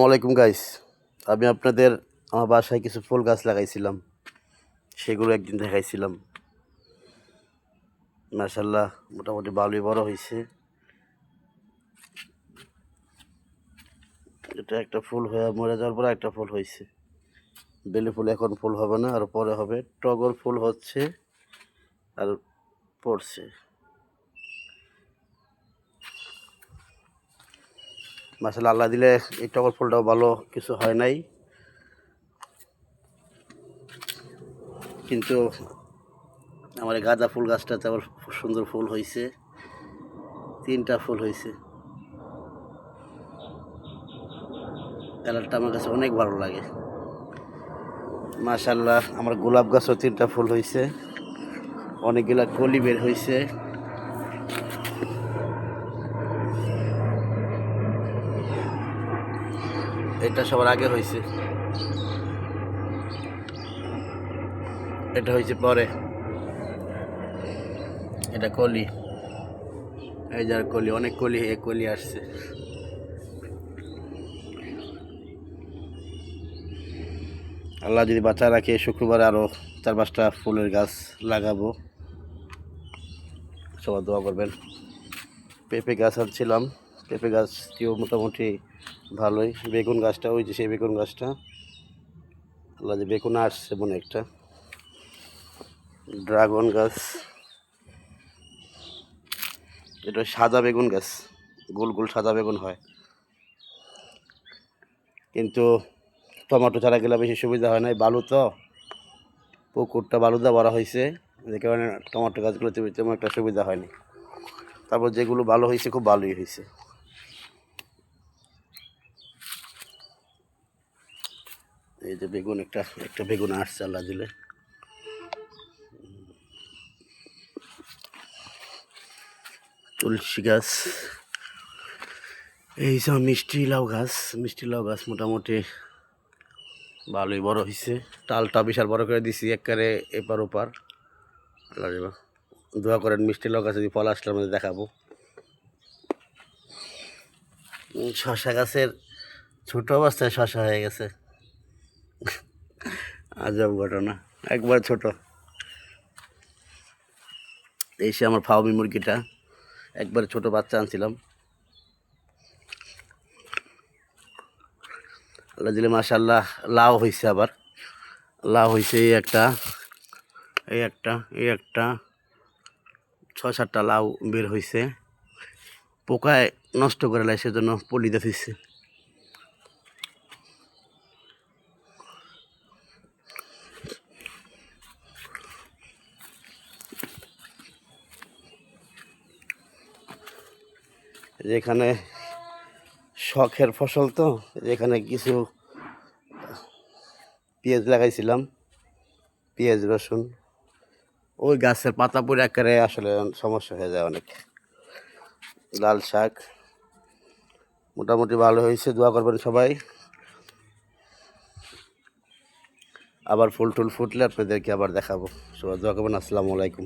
ওয়ালাইকুম গাইস, আমি আপনাদের আমার বাসায় কিছু ফুল গাছ লাগাইছিলাম, সেগুলো একদিন দেখাইছিলাম। মাশাআল্লাহ মোটামুটি ভালোই বড় হয়েছে। এটা একটা ফুল হয়ে মরে যাওয়ার পর একটা ফুল হয়েছে। বেলি ফুল এখন ফুল হবে না, আর পরে হবে। টগর ফুল হচ্ছে আর পড়ছে। মাশাআল্লাহ, আল্লাহ দিলে এই টগর ফুলটাও ভালো কিছু হয় নাই, কিন্তু আমার এই গাঁদা ফুল গাছটাতে আবার সুন্দর ফুল হয়েছে। 3টা ফুল হয়েছে। কালারটা আমার কাছে অনেক ভালো লাগে। মাশাআল্লাহ, আমার গোলাপ গাছও 3টা ফুল হয়েছে, অনেকগুলা কলি বের হয়েছে। এটা সবার আগে হয়েছে, এটা হয়েছে পরে। এটা কলি, এই যার কলি, অনেক কলি কলি আসছে। আল্লাহ যদি বাঁচা রাখে, শুক্রবার আরও 4-5টা ফুলের গাছ লাগাবো। সবাই দোয়া করবেন। পেঁপে গাছ আনছিলাম, পেঁপে গাছটিও মোটামুটি ভালোই। বেগুন গাছটা, ওই যে সেই বেগুন গাছটা, আল্লাহ যে বেগুন আসছে মনে একটা। ড্রাগন গাছ, এটা সাদা বেগুন গাছ, গোল গোল সাদা বেগুন হয়, কিন্তু টমেটো চারা গেলে বেশি সুবিধা হয় না। বালু তো, পুকুরটা বালুদা ভরা হয়েছে, যে কারণে টমেটো গাছগুলোতে তেমন একটা সুবিধা হয়নি। তারপর যেগুলো ভালো হয়েছে, খুব ভালোই হয়েছে। এই যে বেগুন, একটা বেগুন আসছে আল্লাহ দিলে। তুলসী গাছ, এই যে মিষ্টি লাউ গাছ মোটামুটি ভালোই বড় হয়েছে। টালটা বিশাল বড় করে দিছি, একবারে এপার ওপার। আল্লাহ দেবা, দোয়া করেন মিষ্টি লাউ গাছে যদি ফল আসলে আমাদের দেখাবো। শশা গাছের ছোট অবস্থায় শশা হয়ে গেছে, আজব ঘটনা, একবার ছোট। এই সে আমার ফাউমি মুরগিটা, একবার ছোট বাচ্চা আনছিলাম। আল্লাহ দিলে মাশাআল্লাহ লাউ হয়েছে, আবার লাউ হয়েছে। এই একটা 6-7টা লাউ বের হয়েছে। পোকায় নষ্ট করে লাই, সেজন্য পলি দিতেছে। যেখানে শখের ফসল, তো যেখানে কিছু পেঁয়াজ লাগাইছিলাম, পেঁয়াজ রসুন, ওই গাছের পাতা পড়ে একেবারে আসলে সমস্যা হয়ে যায় অনেক। লাল শাক মোটামুটি ভালো হয়েছে, দোয়া করবেন সবাই। আবার ফুল টুল ফুটলে আপনাদেরকে আবার দেখাবো। সবাই দোয়া করবেন। আসসালামু আলাইকুম।